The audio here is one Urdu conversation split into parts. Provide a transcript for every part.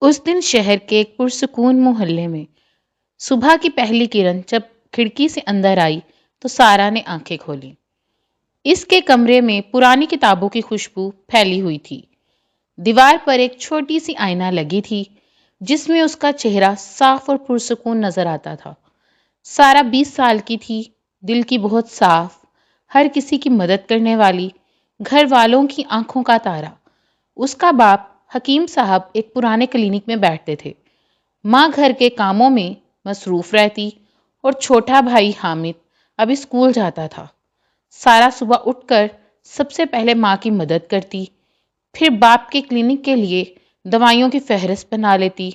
اس دن شہر کے ایک پرسکون محلے میں صبح کی پہلی کرن جب کھڑکی سے اندر آئی تو سارا نے آنکھیں کھولی۔ اس کے کمرے میں پرانی کتابوں کی خوشبو پھیلی ہوئی تھی۔ دیوار پر ایک چھوٹی سی آئینہ لگی تھی جس میں اس کا چہرہ صاف اور پرسکون نظر آتا تھا۔ سارا 20 سال کی تھی، دل کی بہت صاف، ہر کسی کی مدد کرنے والی، گھر والوں کی آنکھوں کا تارا۔ اس کا باپ حکیم صاحب ایک پرانے کلینک میں بیٹھتے تھے، ماں گھر کے کاموں میں مصروف رہتی اور چھوٹا بھائی حامد اب اسکول جاتا تھا۔ سارا صبح اٹھ کر سب سے پہلے ماں کی مدد کرتی، پھر باپ کے کلینک کے لیے دوائیوں کی فہرست بنا لیتی۔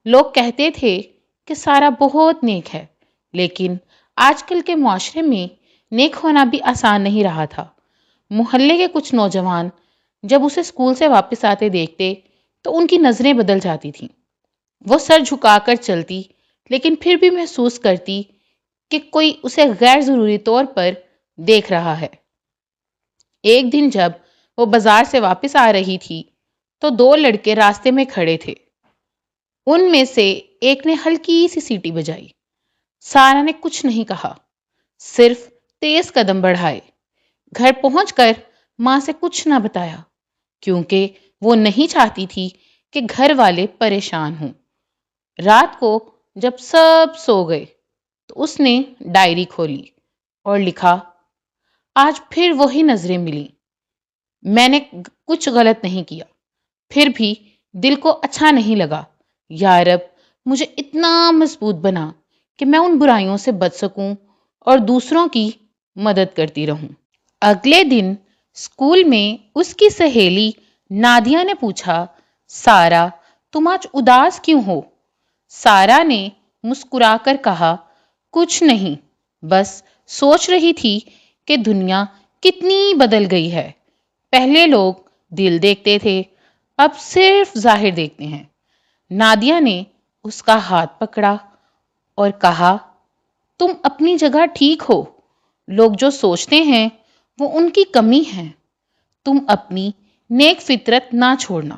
لوگ کہتے تھے کہ سارا بہت نیک ہے، لیکن آج کل کے معاشرے میں نیک ہونا بھی آسان نہیں رہا تھا۔ محلے کے کچھ نوجوان جب اسے اسکول سے واپس آتے دیکھتے تو ان کی نظریں بدل جاتی تھیں۔ وہ سر جھکا کر چلتی، لیکن پھر بھی محسوس کرتی کہ کوئی اسے غیر ضروری طور پر دیکھ رہا ہے۔ ایک دن جب وہ بازار سے واپس آ رہی تھی تو 2 لڑکے راستے میں کھڑے تھے۔ ان میں سے ایک نے ہلکی سی سیٹی بجائی۔ سارا نے کچھ نہیں کہا، صرف تیز قدم بڑھائے۔ گھر پہنچ کر ماں سے کچھ نہ بتایا، کیونکہ وہ نہیں چاہتی تھی کہ گھر والے پریشان ہوں۔ رات کو جب سب سو گئے تو اس نے ڈائری کھولی اور لکھا، آج پھر وہی نظریں ملی۔ میں نے کچھ غلط نہیں کیا، پھر بھی دل کو اچھا نہیں لگا۔ یا رب، مجھے اتنا مضبوط بنا کہ میں ان برائیوں سے بچ سکوں اور دوسروں کی مدد کرتی رہوں۔ اگلے دن اسکول میں اس کی سہیلی نادیہ نے پوچھا، سارا تم آج اداس کیوں ہو؟ سارا نے مسکرا کر کہا، کچھ نہیں، بس سوچ رہی تھی کہ دنیا کتنی بدل گئی ہے۔ پہلے لوگ دل دیکھتے تھے، اب صرف ظاہر دیکھتے ہیں۔ نادیہ نے اس کا ہاتھ پکڑا اور کہا، تم اپنی جگہ ٹھیک ہو، لوگ جو سوچتے ہیں وہ ان کی کمی ہے، تم اپنی نیک فطرت نہ چھوڑنا۔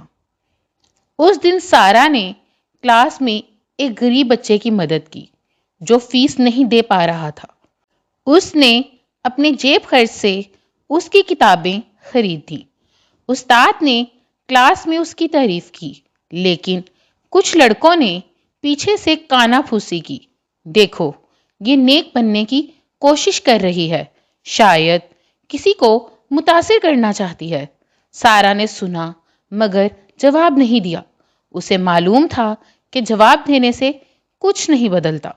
اس دن سارا نے کلاس میں ایک غریب بچے کی مدد کی جو فیس نہیں دے پا رہا تھا۔ اس نے اپنے جیب خرچ سے اس کی کتابیں خرید دیں۔ استاد نے کلاس میں اس کی تعریف کی، لیکن کچھ لڑکوں نے پیچھے سے کانا پھوسی کی، دیکھو یہ نیک بننے کی کوشش کر رہی ہے، شاید کسی کو متاثر کرنا چاہتی ہے۔ سارا نے سنا مگر جواب نہیں دیا۔ اسے معلوم تھا کہ جواب دینے سے کچھ نہیں بدلتا۔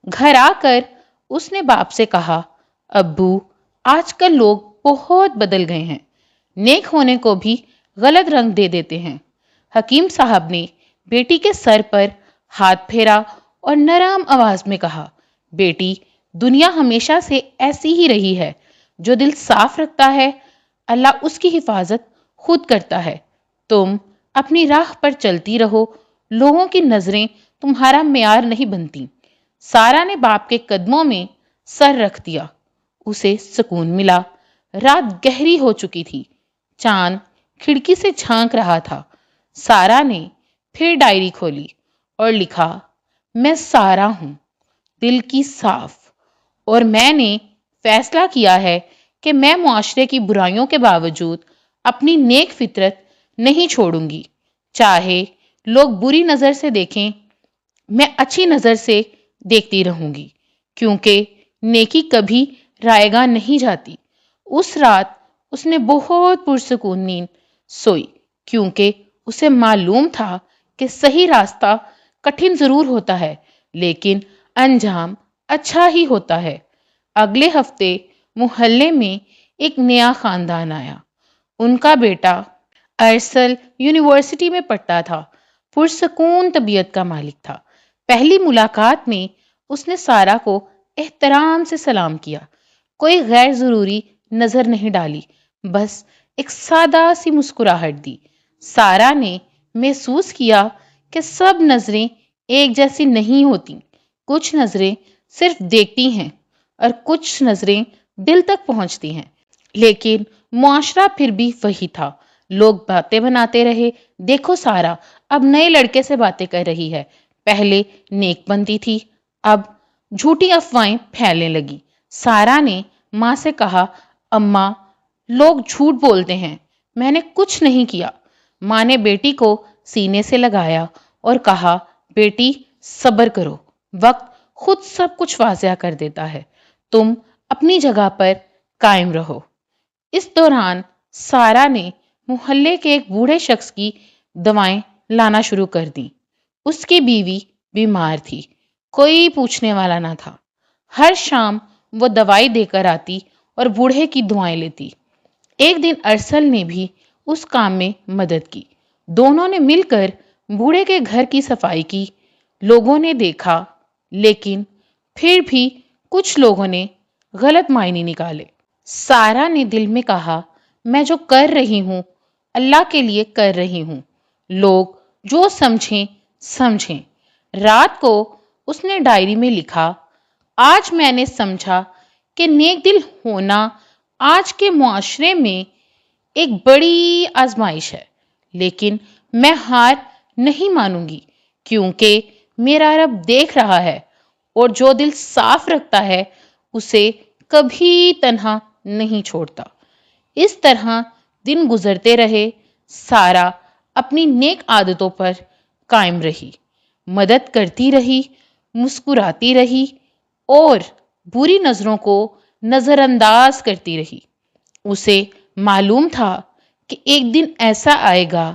گھر آ کر اس نے باپ سے کہا، ابو، آج کل لوگ بہت بدل گئے ہیں، نیک ہونے کو بھی غلط رنگ دے دیتے ہیں۔ حکیم صاحب نے بیٹی کے سر پر ہاتھ پھیرا اور نرم آواز میں کہا، بیٹی، دنیا ہمیشہ سے ایسی ہی رہی ہے، جو دل صاف رکھتا ہے اللہ اس کی حفاظت خود کرتا ہے۔ تم اپنی راہ پر چلتی رہو، لوگوں کی نظریں تمہارا معیار نہیں بنتی۔ سارا نے باپ کے قدموں میں سر رکھ دیا، اسے سکون ملا۔ رات گہری ہو چکی تھی، چاند کھڑکی سے جھانک رہا تھا۔ سارا نے پھر ڈائری کھولی اور لکھا، میں سارا ہوں، دل کی صاف، اور میں نے فیصلہ کیا ہے کہ میں معاشرے کی برائیوں کے باوجود اپنی نیک فطرت نہیں چھوڑوں گی۔ چاہے لوگ بری نظر سے دیکھیں، میں اچھی نظر سے دیکھتی رہوں گی، کیونکہ نیکی کبھی رائے گاہ نہیں جاتی۔ اس رات اس نے بہت پرسکون نیند سوئی، کیونکہ اسے معلوم تھا کہ صحیح راستہ کٹھن ضرور ہوتا ہے، لیکن انجام اچھا ہی ہوتا ہے۔ اگلے ہفتے محلے میں ایک نیا خاندان آیا۔ ان کا بیٹا ارسل یونیورسٹی میں پڑھتا تھا، پرسکون طبیعت کا مالک تھا۔ پہلی ملاقات میں اس نے سارا کو احترام سے سلام کیا، کوئی غیر ضروری نظر نہیں ڈالی، بس ایک سادہ سی مسکراہٹ دی۔ سارا نے محسوس کیا کہ سب نظریں ایک جیسی نہیں ہوتی، کچھ نظریں صرف دیکھتی ہیں اور کچھ نظریں دل تک پہنچتی ہیں۔ لیکن معاشرہ پھر بھی وہی تھا، لوگ باتیں بناتے رہے، دیکھو سارا اب نئے لڑکے سے باتیں کر رہی ہے، پہلے نیک بنتی تھی، اب جھوٹی افواہیں پھیلنے لگی۔ سارا نے ماں سے کہا، اماں لوگ جھوٹ بولتے ہیں، میں نے کچھ نہیں کیا۔ ماں نے بیٹی کو سینے سے لگایا اور کہا، بیٹی صبر کرو، وقت خود سب کچھ واضح کر دیتا ہے، تم اپنی جگہ پر قائم رہو۔ اس دوران سارا نے محلے کے ایک بوڑھے شخص کی دوائیں لانا شروع کر دی۔ اس کی بیوی بیمار تھی، کوئی پوچھنے والا نہ تھا۔ ہر شام وہ دوائی دے کر آتی اور بوڑھے کی دعائیں لیتی۔ ایک دن ارسل نے بھی اس کام میں مدد کی، دونوں نے مل کر بوڑھے کے گھر کی صفائی کی۔ لوگوں نے دیکھا، لیکن پھر بھی کچھ لوگوں نے غلط معنی نکالے۔ سارا نے دل میں کہا، میں جو کر رہی ہوں اللہ کے لیے کر رہی ہوں، لوگ جو سمجھیں سمجھیں۔ رات کو اس نے ڈائری میں لکھا، آج میں نے سمجھا کہ نیک دل ہونا آج کے معاشرے میں ایک بڑی آزمائش ہے، لیکن میں ہار نہیں مانوں گی، کیونکہ میرا رب دیکھ رہا ہے اور جو دل صاف رکھتا ہے اسے کبھی تنہا نہیں چھوڑتا۔ اس طرح دن گزرتے رہے، سارا اپنی نیک عادتوں پر قائم رہی، مدد کرتی رہی، مسکراتی رہی اور بری نظروں کو نظر انداز کرتی رہی۔ اسے معلوم تھا کہ ایک دن ایسا آئے گا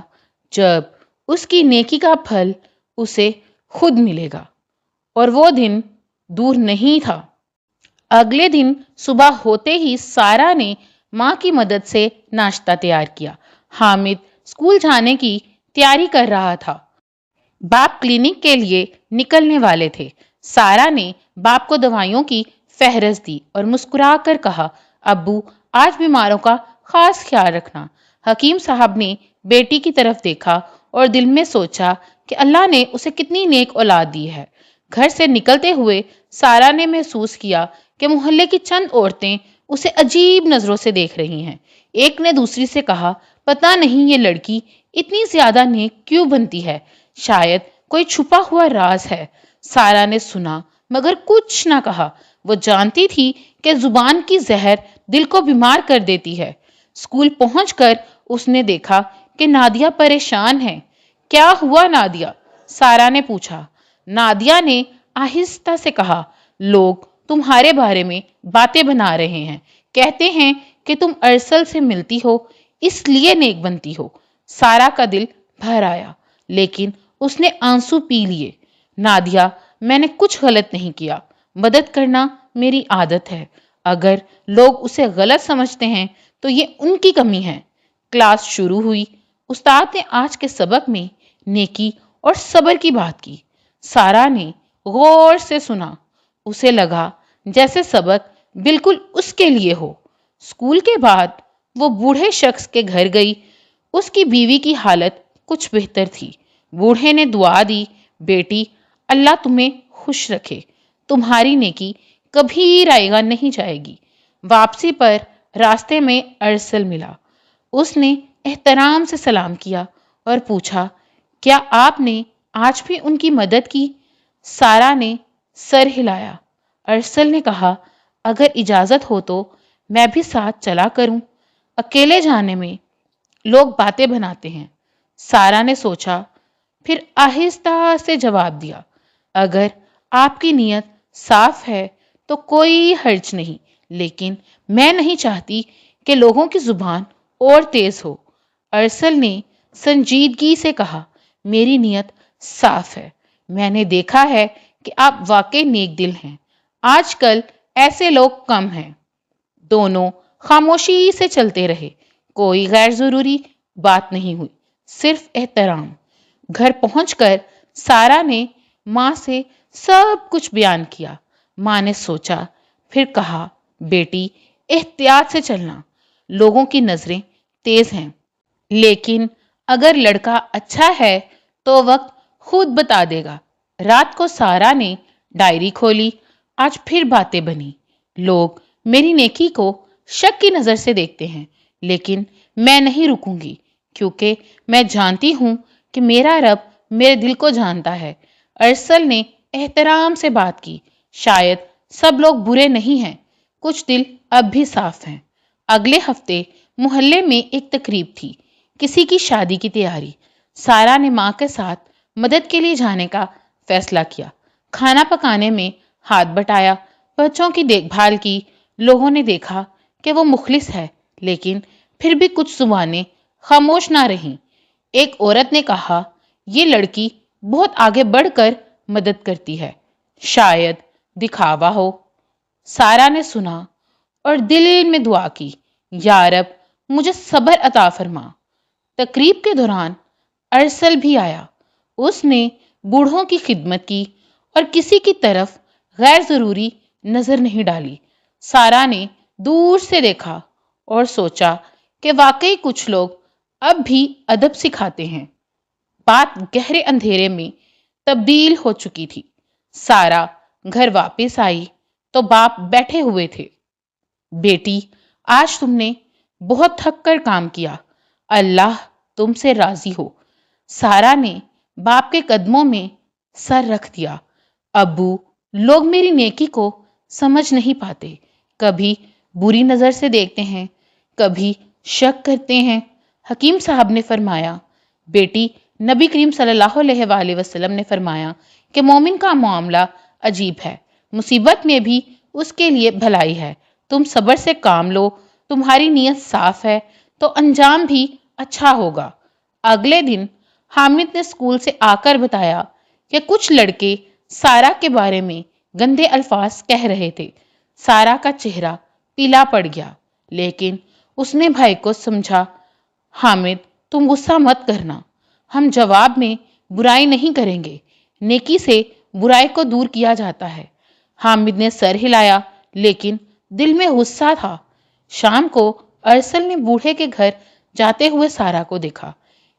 جب اس کی نیکی کا پھل اسے خود ملے گا، اور وہ دن دور نہیں تھا۔ اگلے دن صبح ہوتے ہی سارا نے ماں کی مدد سے ناشتہ تیار کیا۔ حامد اسکول جانے کی تیاری کر رہا تھا، باپ کلینک کے لیے نکلنے والے تھے۔ سارا نے باپ کو دوائیوں کی فہرست دی اور مسکرا کر کہا، ابو آج بیماروں کا خاص خیال رکھنا۔ حکیم صاحب نے بیٹی کی طرف دیکھا اور دل میں سوچا کہ اللہ نے اسے کتنی نیک اولاد دی ہے۔ گھر سے نکلتے ہوئے سارا نے محسوس کیا کہ محلے کی چند عورتیں اسے عجیب نظروں سے دیکھ رہی ہیں۔ ایک نے دوسری سے کہا، پتہ نہیں یہ لڑکی اتنی زیادہ نیک کیوں بنتی ہے، شاید کوئی چھپا ہوا راز ہے۔ سارا نے سنا مگر کچھ نہ کہا، وہ جانتی تھی کہ زبان کی زہر دل کو بیمار کر دیتی ہے۔ اسکول پہنچ کر اس نے دیکھا کہ نادیہ پریشان ہے۔ کیا ہوا نادیہ؟ سارا نے پوچھا۔ نادیہ نے آہستہ سے کہا، لوگ تمہارے بارے میں باتیں بنا رہے ہیں، کہتے ہیں کہ تم ارسل سے ملتی ہو اس لیے نیک بنتی ہو۔ سارا کا دل بھر آیا، لیکن اس نے آنسو پی لیے۔ نادیہ، میں نے کچھ غلط نہیں کیا، مدد کرنا میری عادت ہے، اگر لوگ اسے غلط سمجھتے ہیں تو یہ ان کی کمی ہے۔ کلاس شروع ہوئی، استاد نے آج کے سبق میں نیکی اور صبر کی بات کی۔ سارا نے غور سے سنا، اسے لگا جیسے سبق بالکل اس کے لیے ہو۔ اسکول کے بعد وہ بوڑھے شخص کے گھر گئی، اس کی بیوی کی حالت کچھ بہتر تھی۔ بوڑھے نے دعا دی، بیٹی اللہ تمہیں خوش رکھے، تمہاری نیکی کبھی رائیگاں نہیں جائے گی۔ واپسی پر راستے میں ارسل ملا، اس نے احترام سے سلام کیا اور پوچھا، کیا آپ نے آج بھی ان کی مدد کی؟ سارا نے سر ہلایا۔ ارسل نے کہا، اگر اجازت ہو تو میں بھی ساتھ چلا کروں، اکیلے جانے میں لوگ باتیں بناتے ہیں۔ سارا نے سوچا، پھر آہستہ سے جواب دیا، اگر آپ کی نیت صاف ہے تو کوئی حرج نہیں، لیکن میں نہیں چاہتی کہ لوگوں کی زبان اور تیز ہو۔ ارسل نے سنجیدگی سے کہا، میری نیت صاف ہے، میں نے دیکھا ہے کہ آپ واقعی نیک دل ہیں، آج کل ایسے لوگ کم ہیں۔ دونوں خاموشی سے چلتے رہے، کوئی غیر ضروری بات نہیں ہوئی، صرف احترام۔ گھر پہنچ کر سارا نے ماں سے سب کچھ بیان کیا۔ ماں نے سوچا، پھر کہا، بیٹی احتیاط سے چلنا، لوگوں کی نظریں تیز ہیں، لیکن اگر لڑکا اچھا ہے تو وقت خود بتا دے گا۔ رات کو سارا نے ڈائری کھولی، آج پھر باتیں بنی، لوگ میری نیکی کو شک کی نظر سے دیکھتے ہیں، لیکن میں نہیں رکوں گی، کیونکہ میں جانتی ہوں کہ میرا رب میرے دل کو جانتا ہے۔ ارسل نے احترام سے بات کی۔ شاید سب لوگ برے نہیں ہیں، کچھ دل اب بھی صاف ہیں۔ اگلے ہفتے محلے میں ایک تقریب تھی، کسی کی شادی کی تیاری۔ سارا نے ماں کے ساتھ مدد کے لیے جانے کا فیصلہ کیا۔ کھانا پکانے میں ہاتھ بٹایا، بچوں کی دیکھ بھال کی۔ لوگوں نے دیکھا کہ وہ مخلص ہے، لیکن پھر بھی کچھ زبانیں خاموش نہ رہیں۔ ایک عورت نے کہا، یہ لڑکی بہت آگے بڑھ کر مدد کرتی ہے، شاید دکھاوا ہو۔ سارا نے سنا اور دل میں دعا کی، یا رب مجھے صبر عطا فرما۔ تقریب کے دوران ارسل بھی آیا۔ اس نے بوڑھوں کی خدمت کی اور کسی کی طرف غیر ضروری نظر نہیں ڈالی۔ سارا نے دور سے دیکھا اور سوچا کہ واقعی کچھ لوگ اب بھی ادب سکھاتے ہیں۔ بات گہرے اندھیرے میں تبدیل ہو چکی تھی۔ سارا گھر واپس آئی تو باپ بیٹھے ہوئے تھے۔ بیٹی، آج تم نے بہت تھک کر کام کیا، اللہ تم سے راضی ہو۔ سارا نے باپ کے قدموں میں سر رکھ دیا۔ ابو، لوگ میری نیکی کو سمجھ نہیں پاتے، کبھی بری نظر سے دیکھتے ہیں، کبھی شک کرتے ہیں۔ حکیم صاحب نے فرمایا، بیٹی، نبی کریم صلی اللہ علیہ وآلہ وسلم نے فرمایا کہ مومن کا معاملہ عجیب ہے، مصیبت میں بھی اس کے لیے بھلائی ہے۔ تم صبر سے کام لو، تمہاری نیت صاف ہے تو انجام بھی اچھا ہوگا۔ اگلے دن حامد نے اسکول سے آ کر بتایا کہ کچھ لڑکے سارا کے بارے میں گندے الفاظ کہہ رہے تھے۔ سارا کا چہرہ پیلا پڑ گیا، لیکن اس نے بھائی کو سمجھا، حامد تم غصہ مت کرنا، ہم جواب میں برائی نہیں کریں گے، نیکی سے برائی کو دور کیا جاتا ہے۔ حامد نے سر ہلایا، لیکن دل میں غصہ تھا۔ شام کو ارسل نے بوڑھے کے گھر جاتے ہوئے سارا کو دیکھا۔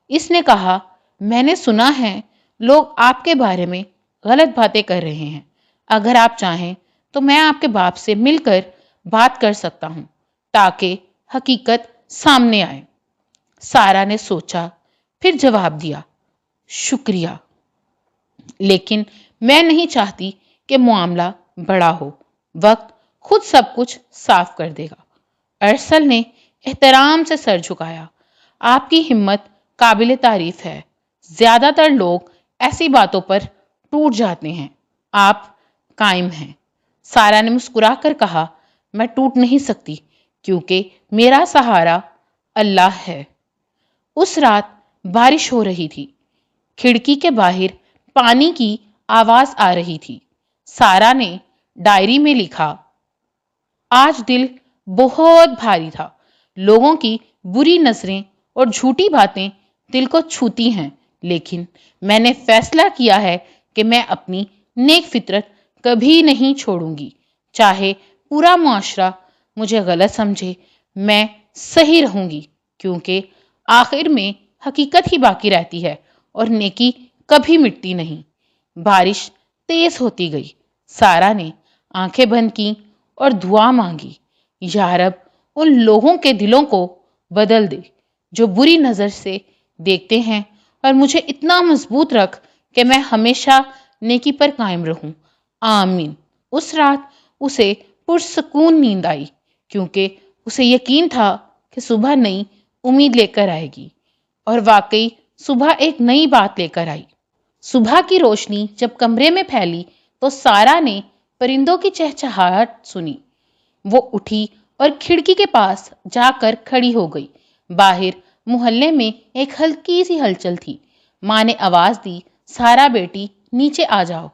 اس نے کہا، میں نے سنا ہے لوگ آپ کے بارے میں غلط باتیں کر رہے ہیں، اگر آپ چاہیں تو میں آپ کے باپ سے مل کر بات کر سکتا ہوں تاکہ حقیقت سامنے آئے۔ سارا نے سوچا، پھر جواب دیا، شکریہ، لیکن میں نہیں چاہتی کہ معاملہ بڑا ہو، وقت خود سب کچھ صاف کر دے گا۔ ارسل نے احترام سے سر جھکایا، آپ کی ہمت قابل تعریف ہے، زیادہ تر لوگ ایسی باتوں پر ٹوٹ جاتے ہیں، آپ قائم ہیں۔ سارا نے مسکرا کر کہا، میں ٹوٹ نہیں سکتی کیونکہ میرا سہارا اللہ ہے۔ اس رات بارش ہو رہی تھی، کھڑکی کے باہر پانی کی آواز آ رہی تھی۔ سارا نے ڈائری میں لکھا، آج دل بہت بھاری تھا، لوگوں کی بری نظریں اور جھوٹی باتیں دل کو چھوتی ہیں، لیکن میں نے فیصلہ کیا ہے کہ میں اپنی نیک فطرت کبھی نہیں چھوڑوں گی، چاہے پورا معاشرہ مجھے غلط سمجھے، میں صحیح رہوں گی، کیونکہ آخر میں حقیقت ہی باقی رہتی ہے اور نیکی کبھی مٹتی نہیں۔ بارش تیز ہوتی گئی۔ سارا نے آنکھیں بند کی اور دعا مانگی، یا رب ان لوگوں کے دلوں کو بدل دے جو بری نظر سے دیکھتے ہیں، اور مجھے اتنا مضبوط رکھ کہ میں ہمیشہ نیکی پر قائم رہوں، آمین۔ اس رات اسے پرسکون نیند آئی، کیونکہ اسے یقین تھا کہ صبح نئی امید لے کر آئے گی، اور واقعی صبح ایک نئی بات لے کر آئی۔ صبح کی روشنی جب کمرے میں پھیلی تو سارا نے پرندوں کی چہچہاہٹ سنی۔ وہ اٹھی اور کھڑکی کے پاس جا کر کھڑی ہو گئی۔ باہر محلے میں ایک ہلکی سی ہلچل تھی۔ ماں نے آواز دی، سارا بیٹی نیچے آ جاؤ،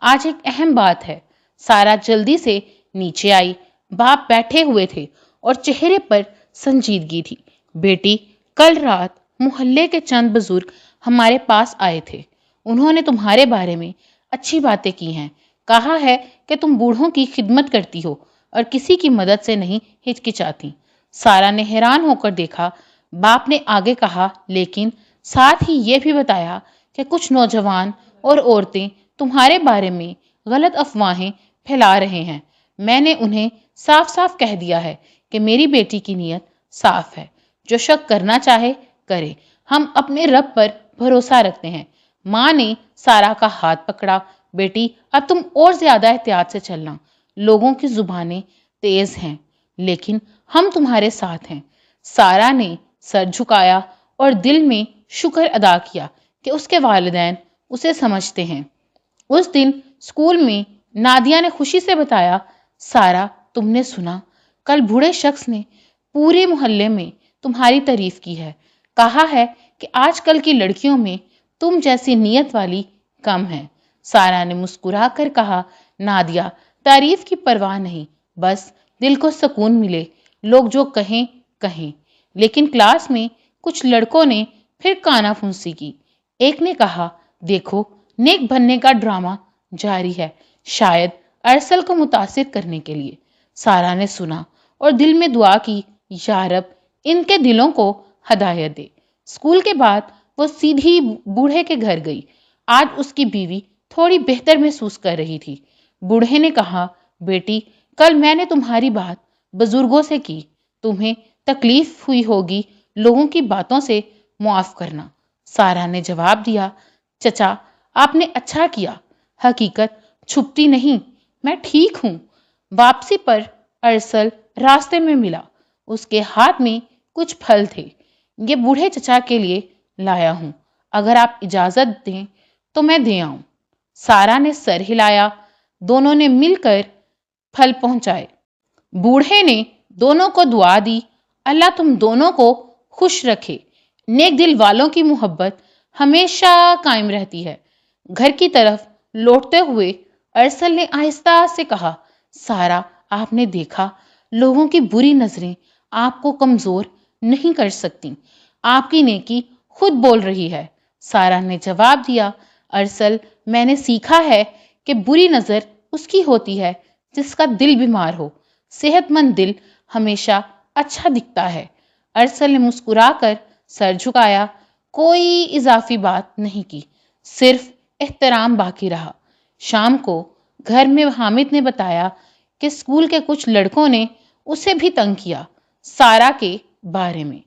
آج ایک اہم بات ہے۔ سارا جلدی سے نیچے آئی۔ باپ بیٹھے ہوئے تھے اور چہرے پر سنجیدگی تھی۔ بیٹی، کل رات محلے کے چند بزرگ ہمارے پاس آئے تھے، انہوں نے تمہارے بارے میں اچھی باتیں کی ہیں، کہا ہے کہ تم بوڑھوں کی خدمت کرتی ہو اور کسی کی مدد سے نہیں ہچکچاتی۔ سارا نے حیران ہو کر دیکھا۔ باپ نے آگے کہا، لیکن ساتھ ہی یہ بھی بتایا کہ کچھ نوجوان اور عورتیں تمہارے بارے میں غلط افواہیں پھیلا رہے ہیں۔ میں نے انہیں صاف صاف کہہ دیا ہے کہ میری بیٹی کی نیت صاف ہے، جو شک کرنا چاہے کرے، ہم اپنے رب پر بھروسہ رکھتے ہیں۔ ماں نے سارا کا ہاتھ پکڑا، بیٹی اب تم اور زیادہ احتیاط سے چلنا، لوگوں کی زبانیں تیز ہیں لیکن ہم تمہارے ساتھ ہیں۔ سارا نے سر جھکایا اور دل میں شکر ادا کیا کہ اس کے والدین اسے سمجھتے ہیں۔ اس دن اسکول میں نادیہ نے خوشی سے بتایا، سارا تم نے سنا، کل بوڑھے شخص نے پورے محلے میں تمہاری تعریف کی ہے، کہا ہے کہ آج کل کی لڑکیوں میں تم جیسی نیت والی کم ہے۔ سارا نے مسکرا کر کہا، نادیہ تعریف کی پرواہ نہیں، بس دل کو سکون ملے، لوگ جو کہیں کہیں۔ لیکن کلاس میں کچھ لڑکوں نے پھر کانا پھونسی کی۔ ایک نے کہا، دیکھو نیک بننے کا ڈرامہ جاری ہے، شاید ارسل کو متاثر کرنے کے لیے۔ سارا نے سنا اور دل میں دعا کی، یا رب ان کے دلوں کو ہدایت دے۔ اسکول کے بعد وہ سیدھی بوڑھے کے گھر گئی۔ آج اس کی بیوی تھوڑی بہتر محسوس کر رہی تھی۔ بوڑھے نے کہا، بیٹی کل میں نے تمہاری بات بزرگوں سے کی، تمہیں تکلیف ہوئی ہوگی، لوگوں کی باتوں سے معاف کرنا۔ سارا نے جواب دیا، چچا آپ نے اچھا کیا، حقیقت چھپتی نہیں، میں ٹھیک ہوں۔ واپسی پر ارسل راستے میں ملا، اس کے ہاتھ میں کچھ پھل تھے۔ یہ بوڑھے چچا کے لیے لایا ہوں، اگر آپ اجازت دیں تو میں دے آؤں۔ سارا نے سر ہلایا، دونوں نے مل کر پھل پہنچائے۔ بوڑھے نے دونوں کو دعا دی، اللہ تم دونوں کو خوش رکھے۔ نیک دل والوں کی محبت ہمیشہ قائم رہتی ہے۔ گھر کی طرف لوٹتے ہوئے ارسل نے آہستہ سے کہا، سارا آپ نے دیکھا، لوگوں کی بری نظریں آپ کو کمزور نہیں کر سکتی، آپ کی نیکی خود بول رہی ہے۔ سارا نے جواب دیا، ارسل میں نے سیکھا ہے کہ بری نظر اس کی ہوتی ہے جس کا دل بیمار ہو، صحت مند دل ہمیشہ اچھا دکھتا ہے۔ ارسل نے مسکرا کر سر جھکایا، کوئی اضافی بات نہیں کی، صرف احترام باقی رہا۔ شام کو گھر میں حامد نے بتایا کہ اسکول کے کچھ لڑکوں نے اسے بھی تنگ کیا، سارا کے بارے میں۔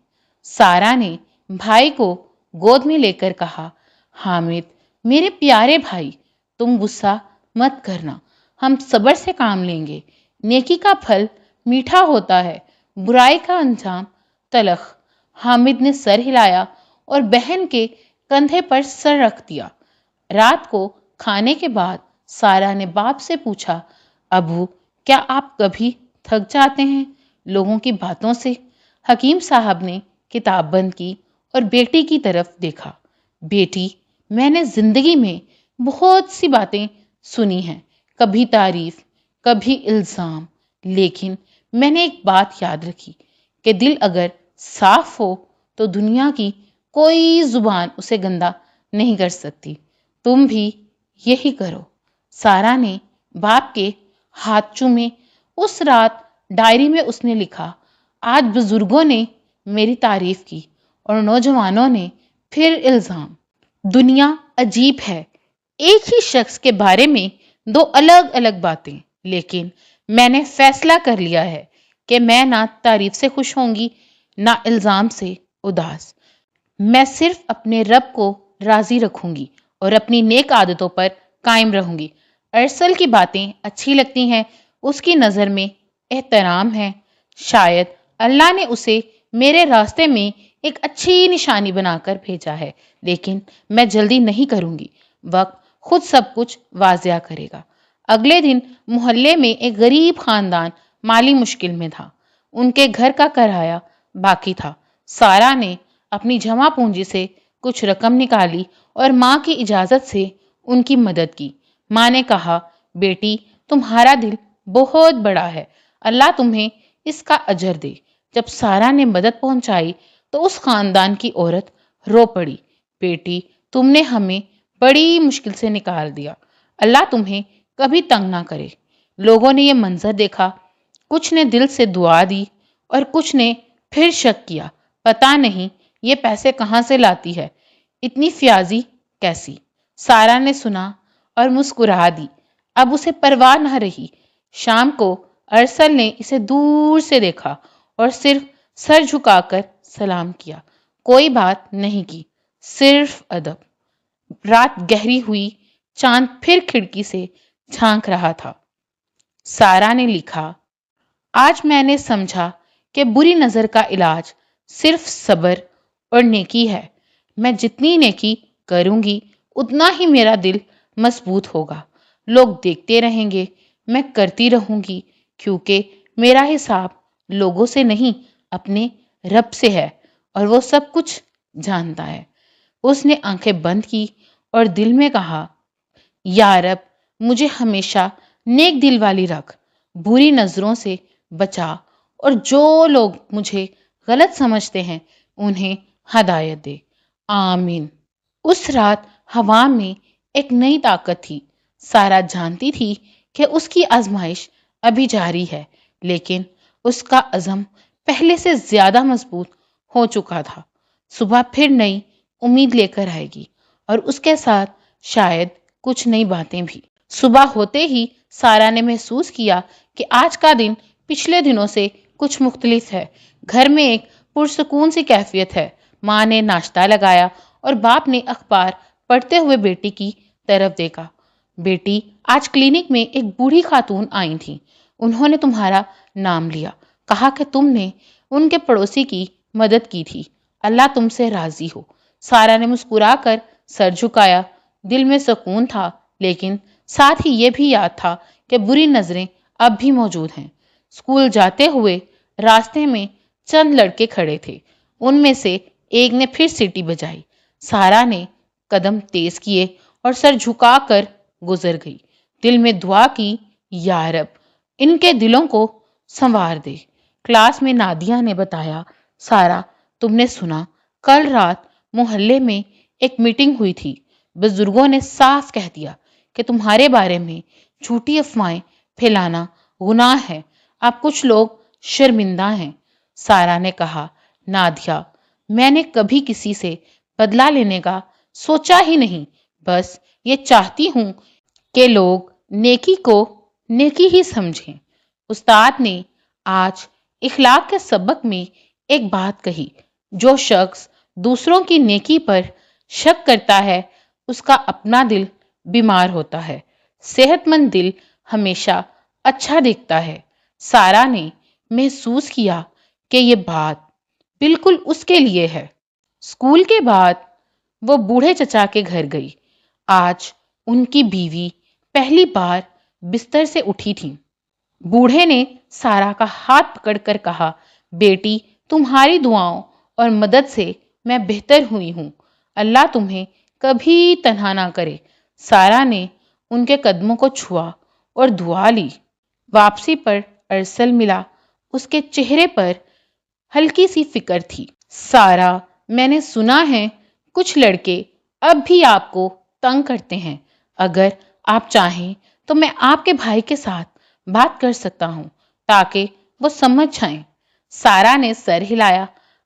سارا نے بھائی کو گود میں لے کر کہا، حامد میرے پیارے بھائی، تم غصہ مت کرنا، ہم صبر سے کام لیں گے، نیکی کا پھل میٹھا ہوتا ہے، برائی کا انجام تلخ۔ حامد نے سر ہلایا اور بہن کے کندھے پر سر رکھ دیا۔ رات کو کھانے کے بعد سارا نے باپ سے پوچھا، ابو کیا آپ کبھی تھک جاتے ہیں لوگوں کی باتوں سے؟ حکیم صاحب نے کتاب بند کی اور بیٹی کی طرف دیکھا، بیٹی میں نے زندگی میں بہت سی باتیں سنی ہیں، کبھی تعریف کبھی الزام، لیکن میں نے ایک بات یاد رکھی کہ دل اگر صاف ہو تو دنیا کی کوئی زبان اسے گندا نہیں کر سکتی، تم بھی یہی کرو۔ سارا نے باپ کے ہاتھ چومے۔ اس رات ڈائری میں اس نے لکھا، آج بزرگوں نے میری تعریف کی اور نوجوانوں نے پھر الزام۔ دنیا عجیب ہے، ایک ہی شخص کے بارے میں دو الگ الگ باتیں، لیکن میں نے فیصلہ کر لیا ہے کہ میں نہ تعریف سے خوش ہوں گی نہ الزام سے اداس۔ میں صرف اپنے رب کو راضی رکھوں گی اور اپنی نیک عادتوں پر قائم رہوں گی۔ ارسل کی باتیں اچھی لگتی ہیں، اس کی نظر میں احترام ہے، شاید اللہ نے اسے میرے راستے میں ایک اچھی نشانی بنا کر بھیجا ہے، لیکن میں جلدی نہیں کروں گی، وقت خود سب کچھ واضح کرے گا۔ اگلے دن محلے میں ایک غریب خاندان مالی مشکل میں تھا، ان کے گھر کا کرایہ باقی تھا۔ سارا نے اپنی جمع پونجی سے کچھ رقم نکالی اور ماں کی اجازت سے ان کی مدد کی۔ ماں نے کہا، بیٹی تمہارا دل بہت بڑا ہے، اللہ تمہیں اس کا اجر دے۔ جب سارا نے مدد پہنچائی تو اس خاندان کی عورت رو پڑی، بیٹی تم نے ہمیں بڑی مشکل سے نکال دیا، اللہ تمہیں کبھی تنگ نہ کرے۔ لوگوں نے یہ منظر دیکھا، کچھ نے دل سے دعا دی اور کچھ نے پھر شک کیا، پتہ نہیں یہ پیسے کہاں سے لاتی ہے، اتنی فیاضی کیسی؟ سارا نے سنا اور مسکرا دی، اب اسے پرواہ نہ رہی۔ شام کو ارسل نے اسے دور سے دیکھا اور صرف سر جھکا کر سلام کیا۔ کوئی بات نہیں کی، صرف ادب۔ رات گہری ہوئی، چاند پھر کھڑکی سے جھانک رہا تھا۔ سارا نے لکھا، آج میں نے سمجھا کہ بری نظر کا علاج صرف صبر اور نیکی ہے۔ میں جتنی نیکی کروں گی اتنا ہی میرا دل مضبوط ہوگا۔ لوگ دیکھتے رہیں گے، میں کرتی رہوں گی، کیونکہ میرا حساب لوگوں سے نہیں اپنے رب سے ہے، اور وہ سب کچھ جانتا ہے۔ اس نے آنکھیں بند کی اور دل میں کہا، یا رب مجھے ہمیشہ نیک دل والی رکھ، بری نظروں سے بچا، اور جو لوگ مجھے غلط سمجھتے ہیں انہیں ہدایت دے، آمین۔ اس رات ہوا میں ایک نئی طاقت تھی۔ سارا جانتی تھی کہ اس کی آزمائش ابھی جاری ہے، لیکن اس کا عزم پہلے سے زیادہ مضبوط ہو چکا تھا۔ صبح پھر نئی امید لے کر آئے گی، اور اس کے ساتھ شاید کچھ نئی باتیں بھی۔ صبح ہوتے ہی سارا نے محسوس کیا کہ آج کا دن پچھلے دنوں سے کچھ مختلف ہے۔ گھر میں ایک پرسکون سی کیفیت ہے۔ ماں نے ناشتہ لگایا اور باپ نے اخبار پڑھتے ہوئے بیٹی کی طرف دیکھا۔ بیٹی، آج کلینک میں ایک بوڑھی خاتون آئی تھی۔ انہوں نے تمہارا نام لیا، کہا کہ تم نے ان کے پڑوسی کی مدد کی تھی۔ اللہ تم سے راضی ہو۔ سارا نے مسکرا کر سر جھکایا۔ دل میں سکون تھا، لیکن ساتھ ہی یہ بھی یاد تھا کہ بری نظریں اب بھی موجود ہیں۔ اسکول جاتے ہوئے راستے میں چند لڑکے کھڑے تھے۔ ان میں سے ایک نے پھر سیٹی بجائی۔ سارا نے قدم تیز کیے اور سر جھکا کر گزر گئی۔ دل میں دعا کی، یا رب ان کے دلوں کو سنوار دے۔ کلاس میں نادیہ نے بتایا، سارا تم نے سنا، کل رات محلے میں ایک میٹنگ ہوئی تھی۔ بزرگوں نے صاف کہہ دیا کہ تمہارے بارے میں جھوٹی افواہیں پھیلانا گناہ ہے۔ اب کچھ لوگ شرمندہ ہیں۔ سارا نے کہا، نادیہ میں نے کبھی کسی سے بدلہ لینے کا سوچا ہی نہیں، بس یہ چاہتی ہوں کہ لوگ نیکی کو نیکی ہی سمجھیں۔ استاد نے آج اخلاق کے سبق میں ایک بات کہی، جو شخص دوسروں کی نیکی پر شک کرتا ہے اس کا اپنا دل بیمار ہوتا ہے۔ صحت مند دل ہمیشہ اچھا دیکھتا ہے۔ سارا نے محسوس کیا کہ یہ بات بالکل اس کے لیے ہے۔ اسکول کے بعد وہ بوڑھے چچا کے گھر گئی۔ آج ان کی بیوی پہلی بار بستر سے اٹھی تھی۔ بوڑھے نے سارا کا ہاتھ پکڑ کر کہا، بیٹی تمہاری دعاؤں اور مدد سے میں بہتر ہوئی ہوں۔ اللہ تمہیں کبھی تنہا نہ کرے۔ سارا نے ان کے قدموں کو چھوا اور دعا لی۔ واپسی پر ارسل ملا۔ اس کے چہرے پر ہلکی سی فکر تھی۔ سارا، میں نے سنا ہے کچھ لڑکے اب بھی آپ کو تنگ کرتے ہیں۔ اگر آپ چاہیں تو میں آپ کے بھائی کے ساتھ بات کر سکتا ہوں تاکہ وہ سمجھ جائیں۔ سارا نے سر ہلایا۔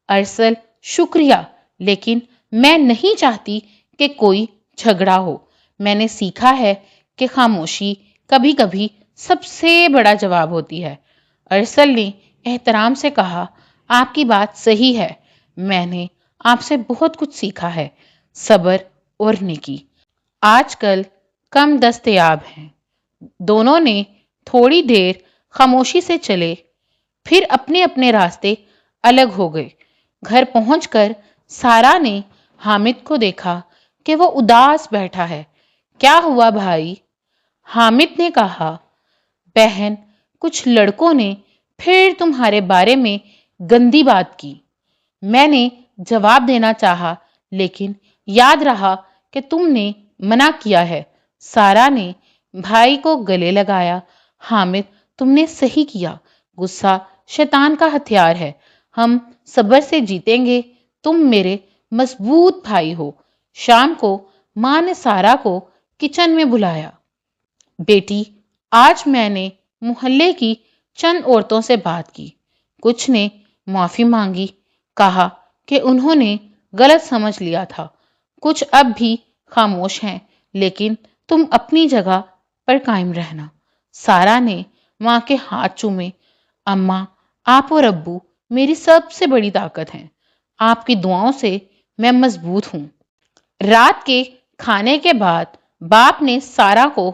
ارسل، شکریہ، لیکن میں نہیں چاہتی کہ کوئی جھگڑا ہو۔ میں نے سیکھا ہے کہ خاموشی کبھی کبھی سب سے بڑا جواب ہوتی ہے۔ ارسل نے احترام سے کہا، آپ کی بات صحیح ہے، میں نے آپ سے بہت کچھ سیکھا ہے، صبر اور نیکی آج کل کم دستیاب ہیں۔ دونوں نے تھوڑی دیر خاموشی سے چلے، پھر اپنے اپنے راستے الگ ہو گئے۔ گھر پہنچ کر سارا نے حامد کو دیکھا کہ وہ اداس بیٹھا ہے۔ کیا ہوا بھائی؟ حامد نے کہا، بہن کچھ لڑکوں نے پھر تمہارے بارے میں گندی بات کی۔ میں نے جواب دینا چاہا لیکن یاد رہا کہ تم نے منع کیا ہے۔ سارا نے بھائی کو گلے لگایا۔ حامد تم نے صحیح کیا، غصہ شیطان کا ہتھیار ہے، ہم صبر سے جیتیں گے، تم میرے مضبوط بھائی ہو۔ شام کو ماں نے سارا کو کچن میں بلایا۔ بیٹی آج میں نے محلے کی چند عورتوں سے بات کی، کچھ نے معافی مانگی، کہا کہ انہوں نے غلط سمجھ لیا تھا، کچھ اب بھی خاموش ہیں، لیکن تم اپنی جگہ پر قائم رہنا۔ سارا نے ماں کے ہاتھ چومے۔ اماں، آپ اور ابو میری سب سے بڑی طاقت ہیں۔ آپ کی دعاؤں سے میں مضبوط ہوں۔ رات کے کھانے کے بعد باپ نے سارا کو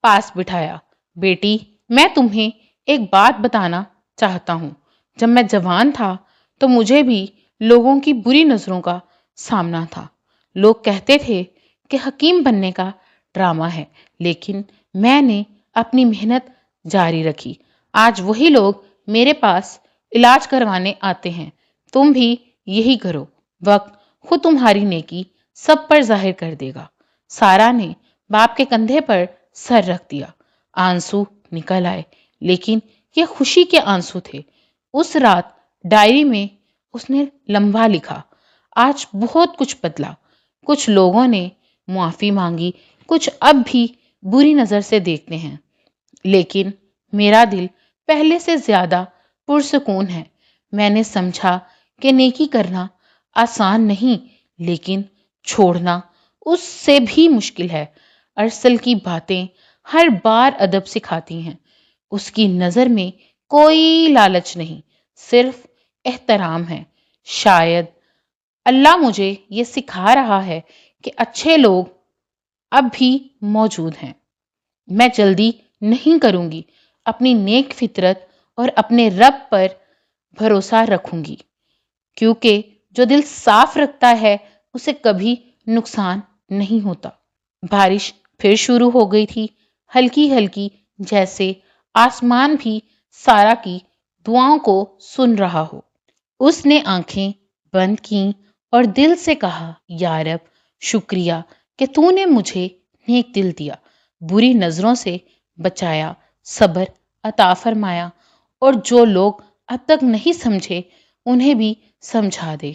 پاس بٹھایا۔ بیٹی، میں تمہیں ایک بات بتانا چاہتا ہوں۔ جب میں جوان تھا تو مجھے بھی لوگوں کی بری نظروں کا سامنا تھا۔ لوگ کہتے تھے کہ حکیم بننے کا ڈرامہ ہے، لیکن میں نے اپنی محنت جاری رکھی۔ آج وہی لوگ میرے پاس علاج کروانے آتے ہیں۔ تم بھی یہی کرو، وقت خود تمہاری نیکی سب پر ظاہر کر دے گا۔ سارا نے باپ کے کندھے پر سر رکھ دیا۔ آنسو نکل آئے، لیکن یہ خوشی کے آنسو تھے۔ اس رات ڈائری میں اس نے لمحہ لکھا، آج بہت کچھ بدلا۔ کچھ لوگوں نے معافی مانگی، کچھ اب بھی بری نظر سے دیکھتے ہیں، لیکن میرا دل پہلے سے زیادہ پرسکون ہے۔ میں نے سمجھا کہ نیکی کرنا آسان نہیں، لیکن چھوڑنا اس سے بھی مشکل ہے۔ ارسل کی باتیں ہر بار ادب سکھاتی ہیں۔ اس کی نظر میں کوئی لالچ نہیں، صرف احترام ہے۔ شاید اللہ مجھے یہ سکھا رہا ہے کہ اچھے لوگ اب بھی موجود ہیں۔ میں جلدی نہیں کروں گی، اپنی نیک فطرت اور اپنے رب پر بھروسہ رکھوں گی، کیونکہ جو دل صاف رکھتا ہے اسے کبھی نقصان نہیں ہوتا۔ بارش پھر شروع ہو گئی تھی، ہلکی ہلکی، جیسے آسمان بھی سارا کی دعاؤں کو سن رہا ہو۔ اس نے آنکھیں بند کیں اور دل سے کہا، یا رب، شکریہ کہ تو نے مجھے نیک دل دیا، بری نظروں سے بچایا، صبر عطا فرمایا، اور جو لوگ اب تک نہیں سمجھے انہیں بھی سمجھا دے۔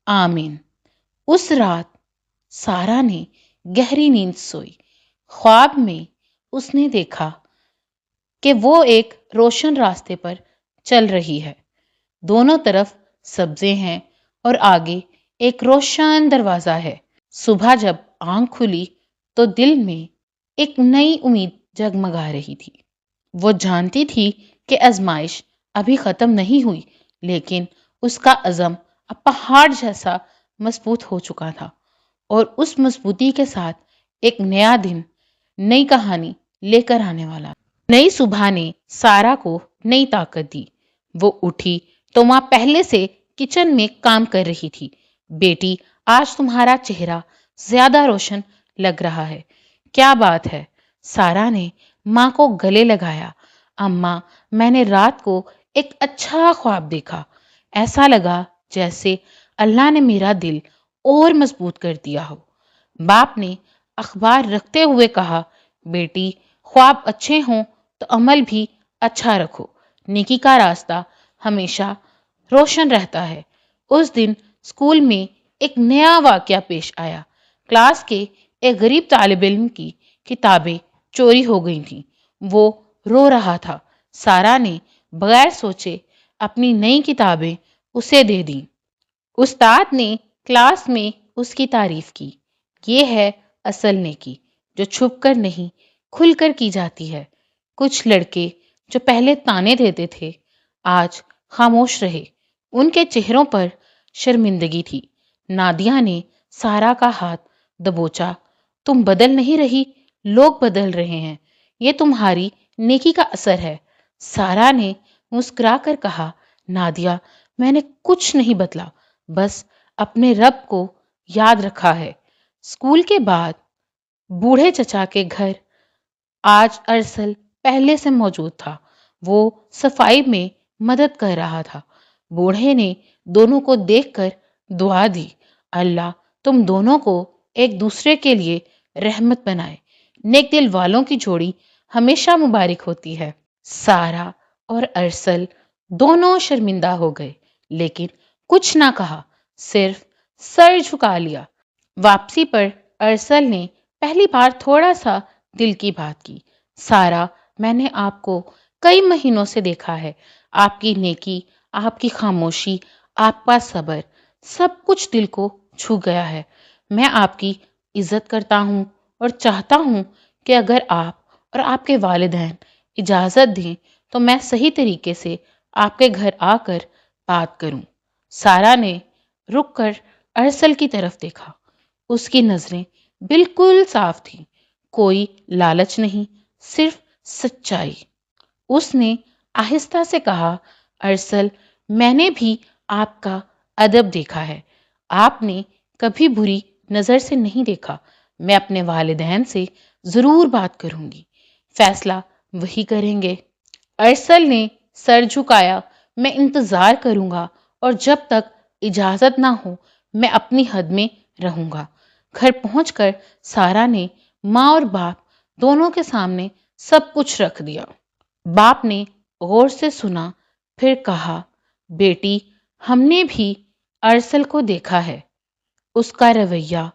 آمین۔ اس رات سارا نے گہری نیند سوئی۔ خواب میں اس نے دیکھا کہ وہ ایک روشن راستے پر چل رہی ہے۔ دونوں طرف سبزے ہیں اور آگے ایک روشن دروازہ ہے۔ صبح جب آنکھ کھلی تو دل میں ایک نئی امید جگمگا رہی تھی۔ وہ جانتی تھی کہ آزمائش ابھی ختم نہیں ہوئی، لیکن اس کا عزم اب پہاڑ جیسا مضبوط ہو چکا تھا، اور اس مضبوطی کے ساتھ ایک نیا دن، نئی کہانی لے کر آنے والا۔ نئی صبح نے سارا کو نئی طاقت دی۔ وہ اٹھی تو ماں پہلے سے کچن میں کام کر رہی تھی۔ بیٹی، آج تمہارا چہرہ زیادہ روشن لگ رہا ہے، کیا بات ہے؟ سارا نے ماں کو گلے لگایا۔ اماں، میں نے رات کو ایک اچھا خواب دیکھا، ایسا لگا جیسے اللہ نے میرا دل اور مضبوط کر دیا ہو۔ باپ نے اخبار رکھتے ہوئے کہا، بیٹی، خواب اچھے ہوں تو عمل بھی اچھا رکھو، نیکی کا راستہ ہمیشہ روشن رہتا ہے۔ اس دن اسکول میں ایک نیا واقعہ پیش آیا۔ کلاس کے ایک غریب طالب علم کی کتابیں چوری ہو گئی تھیں۔ وہ رو رہا تھا۔ سارا نے بغیر سوچے اپنی نئی کتابیں اسے دے دیں۔ استاد نے کلاس میں اس کی تعریف کی۔ یہ ہے اصل نیکی، جو چھپ کر نہیں، کھل کر کی جاتی ہے۔ کچھ لڑکے جو پہلے تانے دیتے تھے آج خاموش رہے۔ ان کے چہروں پر شرمندگی تھی۔ نادیہ نے سارا کا ہاتھ دبوچا۔ تم بدل نہیں رہی، لوگ بدل رہے ہیں، یہ تمہاری نیکی کا اثر ہے۔ سارا نے مسکرا کر کہا، نادیہ، میں نے کچھ نہیں بدلا، بس اپنے رب کو یاد رکھا ہے۔ اسکول کے بعد بوڑھے چچا کے گھر آج ارسل پہلے سے موجود تھا۔ وہ صفائی میں مدد کر رہا تھا۔ بوڑھے نے دونوں کو دیکھ کر دعا دی، اللہ تم دونوں کو ایک دوسرے کے لیے رحمت بنائے۔ نیک دل والوں کی جوڑی ہمیشہ مبارک ہوتی ہے۔ سارا اور ارسل دونوں شرمندہ ہو گئے، لیکن کچھ نہ کہا، صرف سر جھکا لیا۔ واپسی پر ارسل نے پہلی بار تھوڑا سا دل کی بات کی۔ سارا، میں نے آپ کو کئی مہینوں سے دیکھا ہے۔ آپ کی نیکی، آپ کی خاموشی، آپ کا صبر، سب کچھ دل کو چھو گیا ہے۔ میں آپ کی عزت کرتا ہوں اور چاہتا ہوں کہ اگر آپ اور آپ کے والدین اجازت دیں تو میں صحیح طریقے سے آپ کے گھر آ کر بات کروں۔ سارا نے رک کر ارسل کی طرف دیکھا۔ اس کی نظریں بالکل صاف تھیں، کوئی لالچ نہیں، صرف سچائی۔ اس نے آہستہ سے کہا، ارسل، میں نے بھی آپ کا ادب دیکھا ہے، آپ نے کبھی بری نظر سے نہیں دیکھا۔ میں اپنے والدین سے ضرور بات کروں گی، فیصلہ وہی کریں گے۔ ارسل نے سر جھکایا، میں انتظار کروں گا، اور جب تک اجازت نہ ہو میں اپنی حد میں رہوں گا۔ گھر پہنچ کر سارا نے ماں اور باپ دونوں کے سامنے سب کچھ رکھ دیا۔ باپ نے غور سے سنا، پھر کہا، بیٹی، ہم نے بھی ارسل کو دیکھا ہے، اس کا رویہ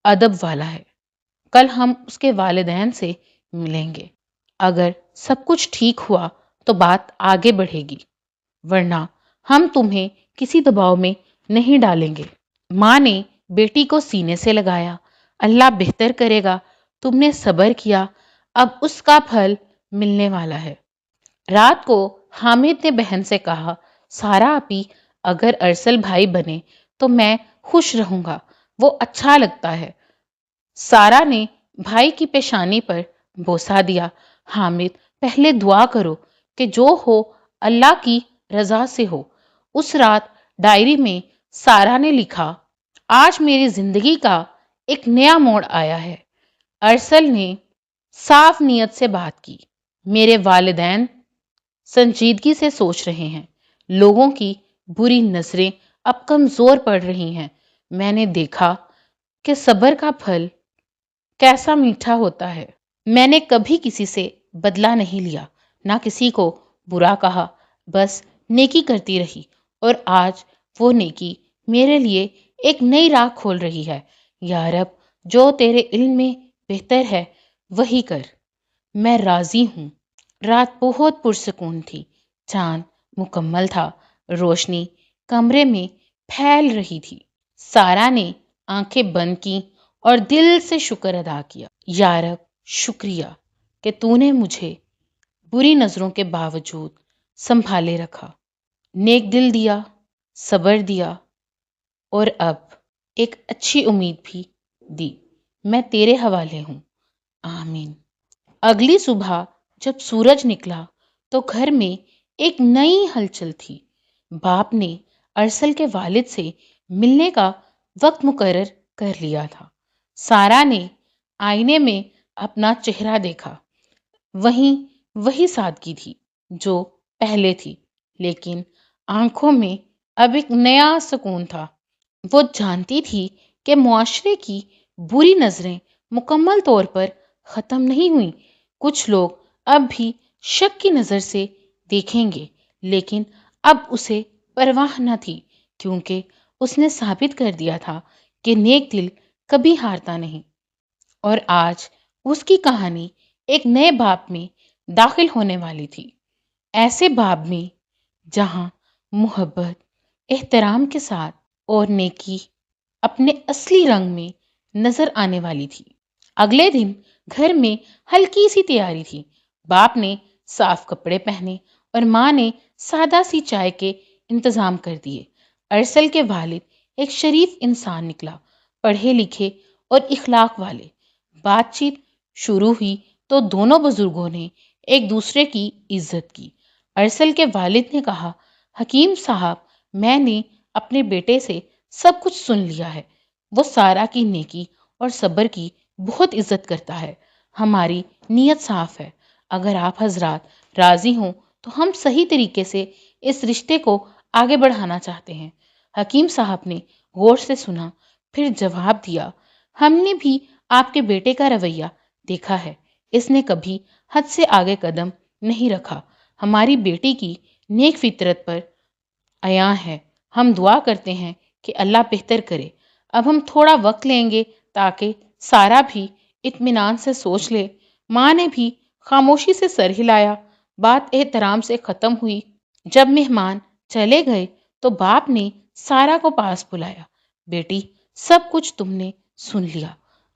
ادب والا ہے۔ کل ہم اس کے والدین سے ملیں گے۔ اگر سب کچھ ٹھیک ہوا تو بات آگے بڑھے گی، ورنہ ہم تمہیں کسی دباؤ میں نہیں ڈالیں گے۔ ماں نے بیٹی کو سینے سے لگایا، اللہ بہتر کرے گا، تم نے صبر کیا، اب اس کا پھل ملنے والا ہے۔ رات کو حامد نے بہن سے کہا، سارا آپی اگر ارسل بھائی بنے تو میں خوش رہوں گا، وہ اچھا لگتا ہے۔ سارا نے بھائی کی پیشانی پر بوسہ دیا۔ حامد، پہلے دعا کرو کہ جو ہو اللہ کی رضا سے ہو۔ اس رات ڈائری میں سارا نے لکھا، آج میری زندگی کا ایک نیا موڑ آیا ہے۔ ارسل نے صاف نیت سے بات کی، میرے والدین سنجیدگی سے سوچ رہے ہیں، لوگوں کی بری نظریں اب کمزور پڑ رہی ہیں۔ میں نے دیکھا کہ صبر کا پھل کیسا میٹھا ہوتا ہے۔ میں نے کبھی کسی سے بدلہ نہیں لیا، نہ کسی کو برا کہا، بس نیکی کرتی رہی، اور آج وہ نیکی میرے لیے ایک نئی راہ کھول رہی ہے۔ یا رب، جو تیرے علم میں بہتر ہے وہی کر۔ میں راضی ہوں۔ رات بہت پرسکون تھی، چاند مکمل تھا، روشنی کمرے میں پھیل رہی تھی۔ سارا نے آنکھیں بند کی اور دل سے شکر ادا کیا۔ یا رب، شکریہ کہ تو نے مجھے بری نظروں کے باوجود سنبھالے رکھا، نیک دل دیا، صبر دیا، اور اب ایک اچھی امید بھی دی۔ میں تیرے حوالے ہوں، آمین۔ اگلی صبح جب سورج نکلا تو گھر میں ایک نئی ہلچل تھی۔ باپ نے ارسل کے والد سے ملنے کا وقت مقرر کر لیا تھا۔ سارا نے آئینے میں اپنا چہرہ دیکھا، وہی سادگی تھی جو پہلے تھی، لیکن آنکھوں میں اب ایک نیا سکون تھا۔ وہ جانتی تھی کہ معاشرے کی بری نظریں مکمل طور پر ختم نہیں ہوئیں۔ کچھ لوگ اب بھی شک کی نظر سے دیکھیں گے، لیکن اب اسے پرواہ نہ تھی، کیونکہ اس نے ثابت کر دیا تھا کہ نیک دل کبھی ہارتا نہیں۔ اور آج اس کی کہانی ایک نئے باب میں داخل ہونے والی تھی، ایسے باب میں جہاں محبت، احترام کے ساتھ اور نیکی اپنے اصلی رنگ میں نظر آنے والی تھی۔ اگلے دن گھر میں ہلکی سی تیاری تھی۔ باپ نے صاف کپڑے پہنے اور ماں نے سادہ سی چائے کے انتظام کر دیے۔ ارسل کے والد ایک شریف انسان نکلا، پڑھے لکھے اور اخلاق والے۔ بات چیت شروع ہوئی تو دونوں بزرگوں نے ایک دوسرے کی عزت کی۔ ارسل کے والد نے کہا، حکیم صاحب، میں نے اپنے بیٹے سے سب کچھ سن لیا ہے، وہ سارا کی نیکی اور صبر کی بہت عزت کرتا ہے۔ ہماری نیت صاف ہے، اگر آپ حضرات راضی ہوں تو ہم صحیح طریقے سے اس رشتے کو آگے بڑھانا چاہتے ہیں۔ حکیم صاحب نے غور سے سنا، پھر جواب دیا، ہم نے بھی آپ کے بیٹے کا رویہ دیکھا ہے، اس نے کبھی حد سے آگے قدم نہیں رکھا۔ ہماری بیٹی کی نیک فطرت پر عیاں ہے۔ ہم دعا کرتے ہیں کہ اللہ بہتر کرے۔ اب ہم تھوڑا وقت لیں گے تاکہ سارا بھی اطمینان سے سوچ لے۔ ماں نے بھی خاموشی سے سر ہلایا۔ بات احترام سے ختم ہوئی۔ جب مہمان چلے گئے تو باپ نے سارا کو پاس بلایا، بیٹی، سب کچھ تم نے سن لیا،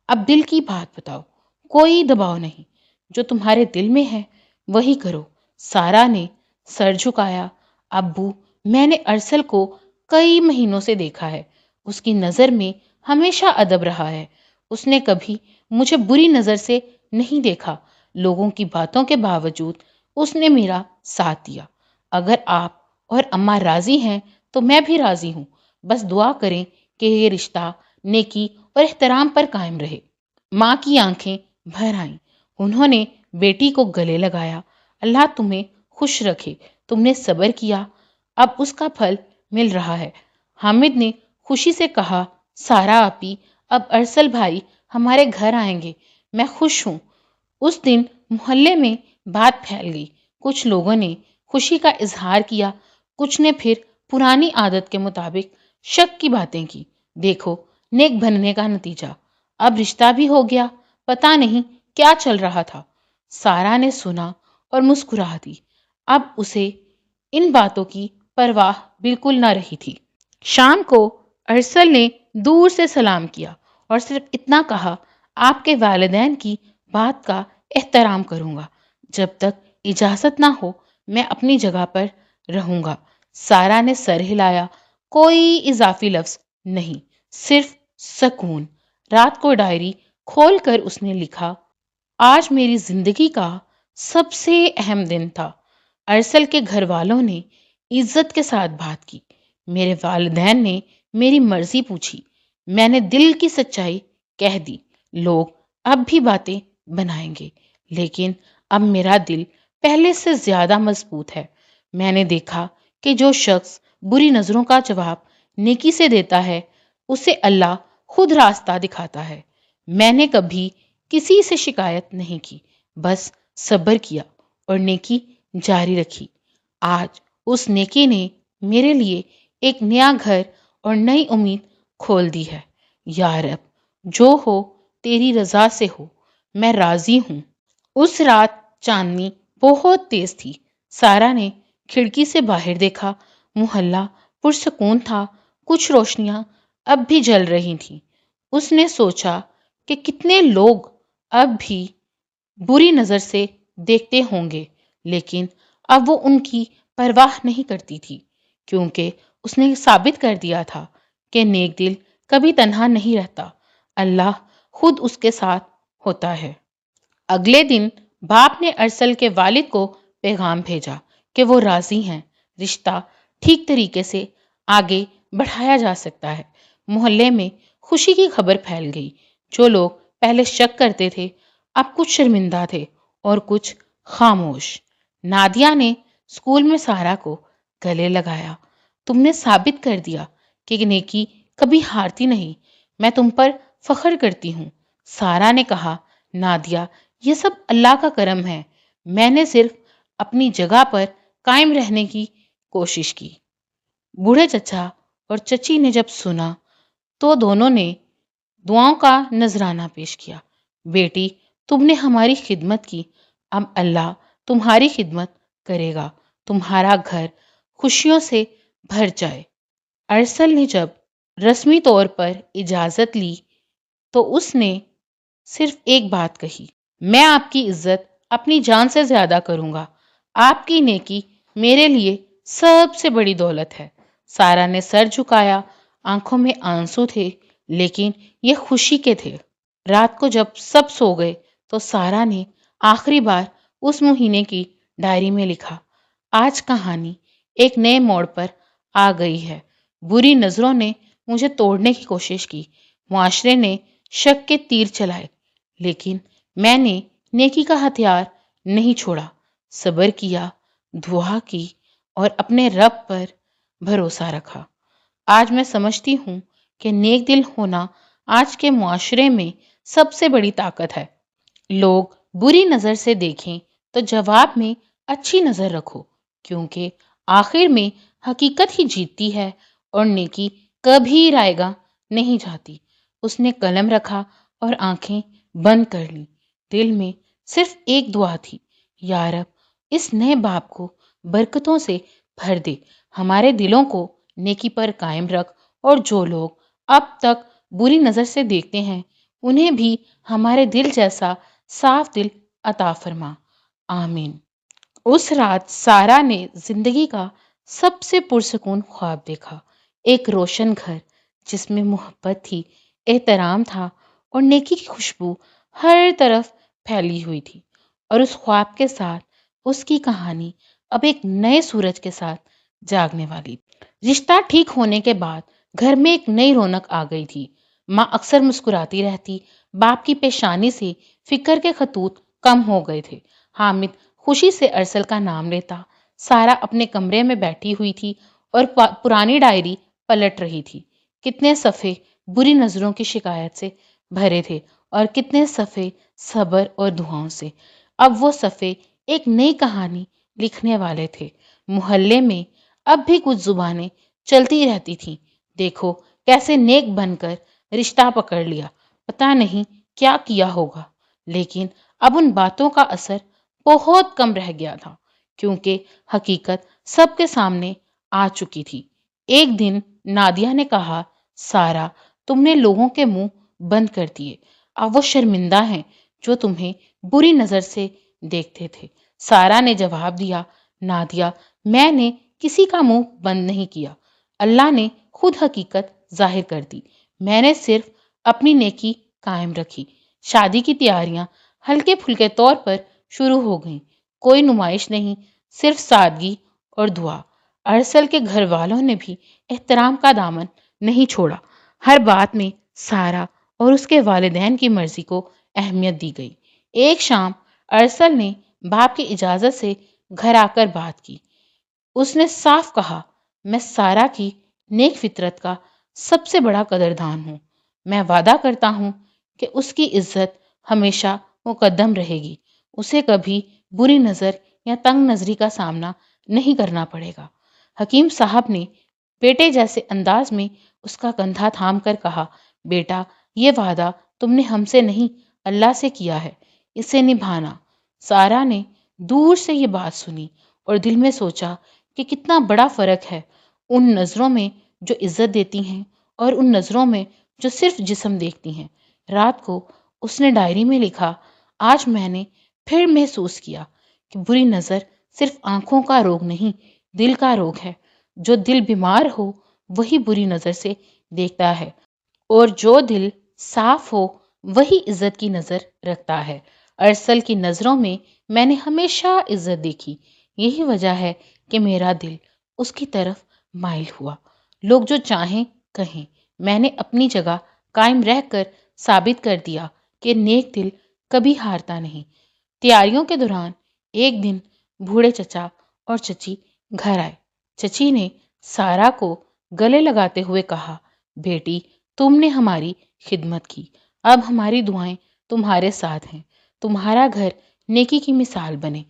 اب دل کی بات بتاؤ، کوئی دباؤ نہیں، جو تمہارے دل میں ہے وہی کرو۔ سارا نے سر جھکایا، ابو، میں نے ارسل کو کئی مہینوں سے دیکھا ہے۔ اس کی نظر میں ہمیشہ ادب رہا ہے۔ اس نے کبھی مجھے بری نظر سے نہیں دیکھا۔ لوگوں کی باتوں کے باوجود اس نے میرا ساتھ دیا۔ اگر آپ اور اماں راضی ہیں تو میں بھی راضی ہوں۔ بس دعا کریں کہ یہ رشتہ نیکی اور احترام پر قائم رہے۔ ماں کی آنکھیں بھر آئیں۔ انہوں نے بیٹی کو گلے لگایا۔ اللہ تمہیں خوش رکھے، تم نے صبر کیا، اب اس کا پھل مل رہا ہے۔ حامد نے خوشی سے کہا، سارا آپی، اب ارسل بھائی ہمارے گھر آئیں گے، میں خوش ہوں۔ اس دن محلے میں بات پھیل گئی۔ کچھ لوگوں نے خوشی کا اظہار کیا، کچھ نے پھر پرانی عادت کے مطابق شک کی باتیں کی۔ دیکھو نیک بننے کا نتیجہ، اب رشتہ بھی ہو گیا۔ پتہ نہیں کیا چل رہا تھا۔ سارا نے سنا اور مسکرا دی۔ اب اسے ان باتوں کی پرواہ بالکل نہ رہی تھی۔ شام کو ارسل نے دور سے سلام کیا اور صرف اتنا کہا، آپ کے والدین کی بات کا احترام کروں گا۔ جب تک اجازت نہ ہو میں اپنی جگہ پر رہوں گا۔ سارا نے سر ہلایا۔ کوئی اضافی لفظ نہیں، صرف سکون۔ رات کو ڈائری کھول کر اس نے لکھا، آج میری زندگی کا سب سے اہم دن تھا۔ ارسل کے گھر والوں نے عزت کے ساتھ بات کی۔ میرے والدین نے میری مرضی پوچھی، میں نے دل کی سچائی کہہ دی۔ لوگ اب بھی باتیں بنائیں گے، لیکن اب میرا دل پہلے سے زیادہ مضبوط ہے۔ میں نے دیکھا کہ جو شخص بری نظروں کا جواب نیکی سے دیتا ہے، اسے اللہ خود راستہ دکھاتا ہے۔ میں نے کبھی کسی سے شکایت نہیں کی، بس صبر کیا اور نیکی جاری رکھی۔ آج اس نیکی نے میرے لیے ایک نیا گھر اور نئی امید کھول دی ہے۔ یا رب، جو ہو تیری رضا سے ہو، میں راضی ہوں۔ اس رات چاندنی بہت تیز تھی۔ سارا نے کھڑکی سے باہر دیکھا۔ محلہ پرسکون تھا، کچھ روشنیاں اب بھی جل رہی تھیں۔ اس نے سوچا کہ کتنے لوگ اب بھی بری نظر سے دیکھتے ہوں گے، لیکن اب وہ ان کی پرواہ نہیں کرتی تھی، کیونکہ اس نے ثابت کر دیا تھا کہ نیک دل کبھی تنہا نہیں رہتا، اللہ خود اس کے ساتھ ہوتا ہے۔ اگلے دن باپ نے ارسل کے والد کو پیغام بھیجا کہ وہ راضی ہیں، رشتہ ٹھیک طریقے سے آگے بڑھایا جا سکتا ہے۔ محلے میں خوشی کی خبر پھیل گئی۔ جو لوگ پہلے شک کرتے تھے اب کچھ شرمندہ تھے اور کچھ خاموش۔ نادیہ نے اسکول میں سارا کو گلے لگایا۔ تم نے ثابت کر دیا کہ نیکی کبھی ہارتی نہیں، میں تم پر فخر کرتی ہوں۔ سارا نے کہا، نادیہ، یہ سب اللہ کا کرم ہے، میں نے صرف اپنی جگہ پر قائم رہنے کی کوشش کی۔ بوڑھے چچا اور چچی نے جب سنا تو دونوں نے دعاؤں کا نذرانہ پیش کیا۔ بیٹی، تم نے ہماری خدمت کی، اب اللہ تمہاری خدمت کرے گا، تمہارا گھر خوشیوں سے بھر جائے۔ ارسل نے جب رسمی طور پر اجازت لی تو اس نے صرف ایک بات کہی، میں آپ کی عزت اپنی جان سے زیادہ کروں گا، آپ کی نیکی میرے لیے سب سے بڑی دولت ہے۔ سارا نے سر جھکایا، آنکھوں میں آنسو تھے، لیکن یہ خوشی کے تھے۔ رات کو جب سب سو گئے تو سارا نے آخری بار اس مہینے کی ڈائری میں لکھا، آج کہانی ایک نئے موڑ پر آ گئی ہے۔ بری نظروں نے مجھے توڑنے کی کوشش کی، معاشرے نے شک کے تیر چلائے، لیکن میں نے نیکی کا ہتھیار نہیں چھوڑا، صبر کیا، دعا کی اور اپنے رب پر بھروسہ رکھا۔ آج میں سمجھتی ہوں کہ نیک دل ہونا آج کے معاشرے میں سب سے بڑی طاقت ہے۔ لوگ بری نظر سے دیکھیں تو جواب میں اچھی نظر رکھو، کیونکہ آخر میں حقیقت ہی جیتتی ہے اور نیکی کبھی رائے گا نہیں جاتی۔ اس نے قلم رکھا اور آنکھیں بند کر لیں۔ دل میں صرف ایک دعا تھی، یا رب اس نئے باپ کو برکتوں سے بھر دے، ہمارے دلوں کو نیکی پر قائم رکھ، اور جو لوگ اب تک بری نظر سے دیکھتے ہیں انہیں بھی ہمارے دل جیسا صاف دل عطا فرما، آمین۔ اس رات سارا نے زندگی کا سب سے پرسکون خواب دیکھا۔ ایک روشن گھر جس میں محبت تھی، احترام تھا اور نیکی کی خوشبو ہر طرف پھیلی ہوئی تھی۔ اور اس خواب کے ساتھ اس کی کہانی اب ایک نئے سورج کے ساتھ جاگنے والی تھی۔ رشتہ ٹھیک ہونے کے بعد گھر میں ایک نئی رونق آ گئی تھی۔ ماں اکثر مسکراتی رہتی، باپ کی پیشانی سے فکر کے خطوط کم ہو گئے تھے۔ حامد خوشی سے ارسل کا نام لیتا۔ سارا اپنے کمرے میں بیٹھی ہوئی تھی اور پرانی ڈائری پلٹ رہی تھی۔ کتنے صفحے بری نظروں کی شکایت سے بھرے تھے اور کتنے صفحے صبر اور دعاؤں سے۔ اب وہ صفحے ایک نئی کہانی لکھنے والے تھے۔ محلے میں اب بھی کچھ زبانیں چلتی رہتی تھیں، دیکھو کیسے نیک بن کر رشتہ پکڑ لیا، پتہ نہیں کیا کیا ہوگا۔ لیکن اب ان باتوں کا اثر بہت کم رہ گیا تھا، کیونکہ حقیقت سب کے سامنے آ چکی تھی۔ ایک دن نادیہ نے کہا، سارا، تم نے لوگوں کے منہ بند کر دیے۔ اب وہ شرمندہ ہیں جو تمہیں بری نظر سے دیکھتے تھے۔ سارا نے جواب دیا، نادیہ، میں نے کسی کا منہ بند نہیں کیا، اللہ نے خود حقیقت ظاہر کر دی، میں نے صرف اپنی نیکی قائم رکھی۔ شادی کی تیاریاں ہلکے پھلکے طور پر شروع ہو گئیں، کوئی نمائش نہیں، صرف سادگی اور دعا۔ ارسل کے گھر والوں نے بھی احترام کا دامن نہیں چھوڑا۔ ہر بات میں سارا اور اس کے والدین کی مرضی کو اہمیت دی گئی۔ ایک شام ارسل نے باپ کی اجازت سے گھر آ کر بات کی۔ اس نے صاف کہا، میں سارا کی نیک فطرت کا سب سے بڑا قدردان ہوں۔ میں وعدہ کرتا ہوں کہ اس کی عزت ہمیشہ مقدم رہے گی، اسے کبھی بری نظر یا تنگ نظری کا سامنا نہیں کرنا پڑے گا۔ حکیم صاحب نے بیٹے جیسے انداز میں اس کا کندھا تھام کر کہا، بیٹا، یہ وعدہ تم نے ہم سے نہیں اللہ سے کیا ہے، اسے نبھانا۔ سارا نے دور سے یہ بات سنی اور دل میں سوچا کہ کتنا بڑا فرق ہے ان نظروں میں جو عزت دیتی ہیں اور ان نظروں میں جو صرف جسم دیکھتی ہیں۔ رات کو اس نے ڈائری میں لکھا، آج میں نے پھر محسوس کیا کہ بری نظر صرف آنکھوں کا روگ نہیں، دل کا روگ ہے۔ جو دل بیمار ہو وہی بری نظر سے دیکھتا ہے، اور جو دل صاف ہو وہی عزت کی نظر رکھتا ہے۔ ارسل کی نظروں میں نے ہمیشہ عزت دیکھی، یہی وجہ ہے کہ میرا دل اس کی طرف مائل ہوا۔ لوگ جو چاہیں کہیں، میں نے اپنی جگہ قائم رہ کر ثابت کر دیا کہ نیک دل کبھی ہارتا نہیں۔ تیاریوں کے دوران ایک دن بوڑھے چچا اور چچی گھر آئے۔ چچی نے سارا کو گلے لگاتے ہوئے کہا، بیٹی، تم نے ہماری خدمت کی، اب ہماری دعائیں تمہارے ساتھ ہیں، تمہارا گھر نیکی کی مثال بنے۔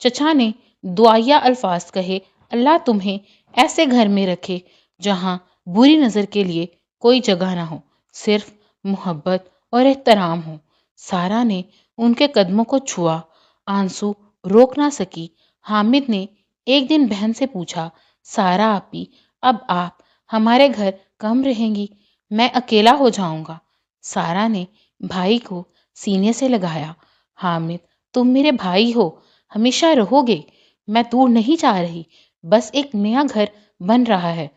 چچا نے دعائیا الفاظ کہے، اللہ تمہیں ایسے گھر میں رکھے جہاں بری نظر کے لیے کوئی جگہ نہ ہو، صرف محبت اور احترام ہو۔ سارا نے ان کے قدموں کو چھوا، آنسو روک نہ سکی۔ حامد نے ایک دن بہن سے پوچھا، سارا آپی، اب آپ ہمارے گھر کم رہیں گی، میں اکیلا ہو جاؤں گا۔ سارا نے بھائی کو سینے سے لگایا، حامد، تم میرے بھائی ہو، ہمیشہ رہو گے، میں دور نہیں جا رہی، بس ایک نیا گھر بن رہا ہے،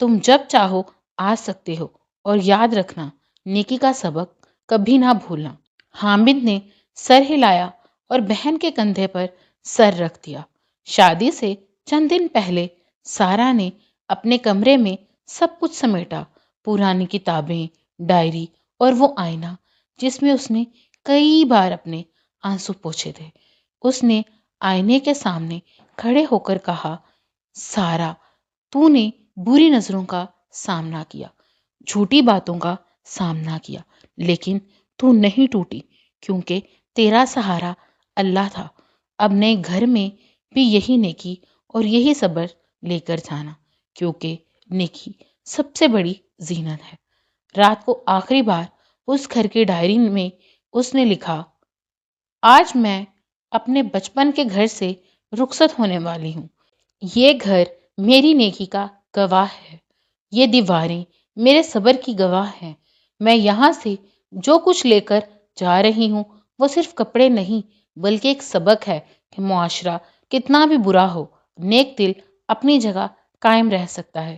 تم جب چاہو آ سکتے ہو، اور یاد رکھنا، نیکی کا سبق کبھی نہ بھولنا۔ حامد نے سر ہلایا اور بہن کے کندھے پر سر رکھ دیا۔ شادی سے چند دن پہلے سارا نے اپنے کمرے میں سب کچھ سمیٹا، پرانی کتابیں، ڈائری اور وہ آئینہ جس میں اس نے کئی بار اپنے آنسو پوچھے تھے۔ اس نے آئینے کے سامنے کھڑے ہو کر کہا، سارا، تو نے بری نظروں کا سامنا کیا، جھوٹی باتوں کا سامنا کیا، لیکن تو نہیں ٹوٹی، کیونکہ تیرا سہارا اللہ تھا۔ اب نئے گھر میں بھی یہی نیکی اور یہی صبر لے کر جانا، کیونکہ نیکی سب سے بڑی زینت ہے۔ رات کو آخری بار اس گھر کی ڈائری میں اس نے لکھا، آج میں اپنے بچپن کے گھر سے رخصت ہونے والی ہوں۔ یہ گھر میری نیکی کا گواہ ہے، یہ دیواریں میرے صبر کی گواہ ہیں۔ میں یہاں سے جو کچھ لے کر جا رہی ہوں وہ صرف کپڑے نہیں، بلکہ ایک سبق ہے کہ معاشرہ کتنا بھی برا ہو، نیک دل اپنی جگہ قائم رہ سکتا ہے۔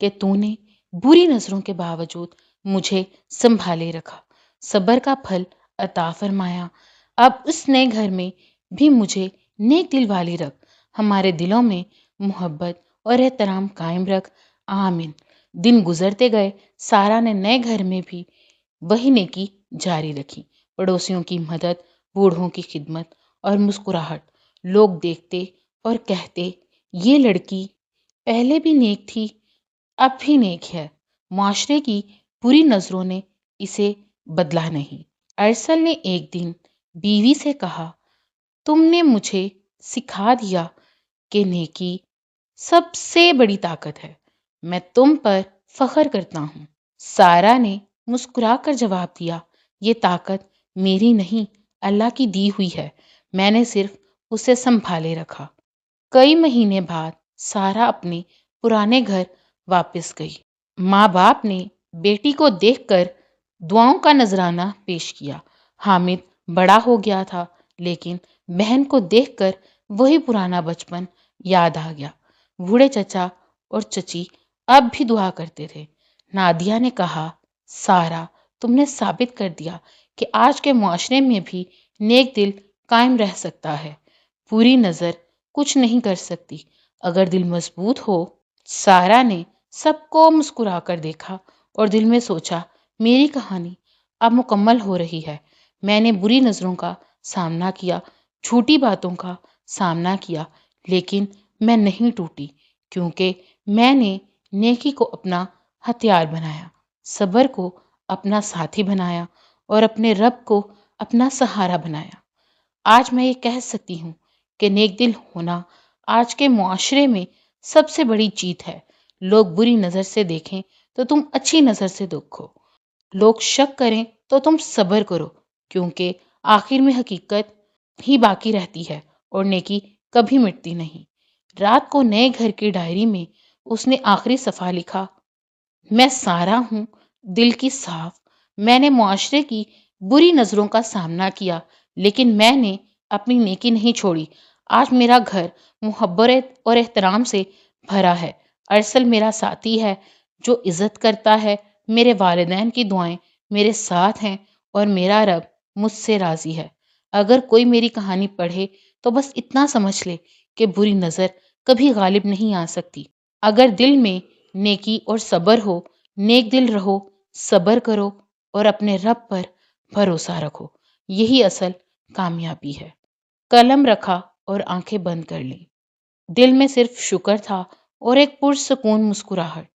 کہ تو نے بری نظروں کے باوجود مجھے سنبھالے رکھا، صبر کا پھل عطا فرمایا۔ اب اس نئے گھر میں بھی مجھے نیک دل والی رکھ، ہمارے دلوں میں محبت اور احترام قائم رکھ، آمین۔ دن گزرتے گئے، سارا نے نئے گھر میں بھی وہی نیکی جاری رکھی، پڑوسیوں کی مدد، بوڑھوں کی خدمت اور مسکراہٹ۔ لوگ دیکھتے اور کہتے یہ لڑکی پہلے بھی نیک تھی، اب بھی نیک ہے۔ معاشرے کی بری نظروں نے اسے بدلا نہیں۔ ارسل نے ایک دن بیوی سے کہا، تم نے مجھے سکھا دیا کہ نیکی سب سے بڑی طاقت ہے، میں تم پر فخر کرتا ہوں۔ سارا نے مسکرا کر جواب دیا، یہ طاقت میری نہیں، اللہ کی دی ہوئی ہے، میں نے صرف اسے سنبھالے رکھا۔ کئی مہینے بعد سارا اپنے پرانے گھر واپس گئی۔ ماں باپ نے بیٹی کو دیکھ کر دعاؤں کا نذرانہ پیش کیا۔ حامد بڑا ہو گیا تھا، لیکن بہن کو دیکھ کر وہی پرانا بچپن یاد آ گیا۔ بوڑھے چچا اور چچی اب بھی دعا کرتے تھے۔ نادیہ نے کہا، سارا تم نے ثابت کر دیا کہ آج کے معاشرے میں بھی نیک دل قائم رہ سکتا ہے، پوری نظر کچھ نہیں کر سکتی اگر دل مضبوط ہو۔ سارا نے سب کو مسکرا کر دیکھا اور دل میں سوچا، میری کہانی اب مکمل ہو رہی ہے۔ میں نے بری نظروں کا سامنا کیا، جھوٹی باتوں کا سامنا کیا، لیکن میں نہیں ٹوٹی، کیونکہ میں نے نیکی کو اپنا ہتھیار بنایا، صبر کو اپنا ساتھی بنایا اور اپنے رب کو اپنا سہارا بنایا۔ آج میں یہ کہہ سکتی ہوں کہ نیک دل ہونا آج کے معاشرے میں سب سے بڑی جیت ہے۔ لوگ بری نظر سے دیکھیں تو تم اچھی نظر سے دیکھو، لوگ شک کریں تو تم صبر کرو، کیونکہ آخر میں حقیقت ہی باقی رہتی ہے اور نیکی کبھی مٹتی نہیں۔ رات کو نئے گھر کی ڈائری میں اس نے آخری صفحہ لکھا، میں سارا ہوں، دل کی صاف، میں نے معاشرے کی بری نظروں کا سامنا کیا، لیکن میں نے اپنی نیکی نہیں چھوڑی۔ آج میرا گھر محبت اور احترام سے بھرا ہے۔ ارسل میرا ساتھی ہے جو عزت کرتا ہے، میرے والدین کی دعائیں میرے ساتھ ہیں اور میرا رب مجھ سے راضی ہے۔ اگر کوئی میری کہانی پڑھے تو بس اتنا سمجھ لے کہ بری نظر کبھی غالب نہیں آ سکتی۔ اگر دل میں نیکی اور صبر ہو، نیک دل رہو، صبر کرو اور اپنے رب پر بھروسہ رکھو، یہی اصل کامیابی ہے۔ قلم رکھا اور آنکھیں بند کر لیں۔ دل میں صرف شکر تھا اور ایک پرسکون مسکراہٹ،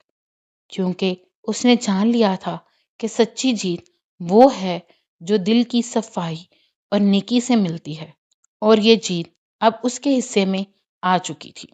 کیونکہ اس نے جان لیا تھا کہ سچی جیت وہ ہے جو دل کی صفائی اور نیکی سے ملتی ہے، اور یہ جیت اب اس کے حصے میں آ چکی تھی۔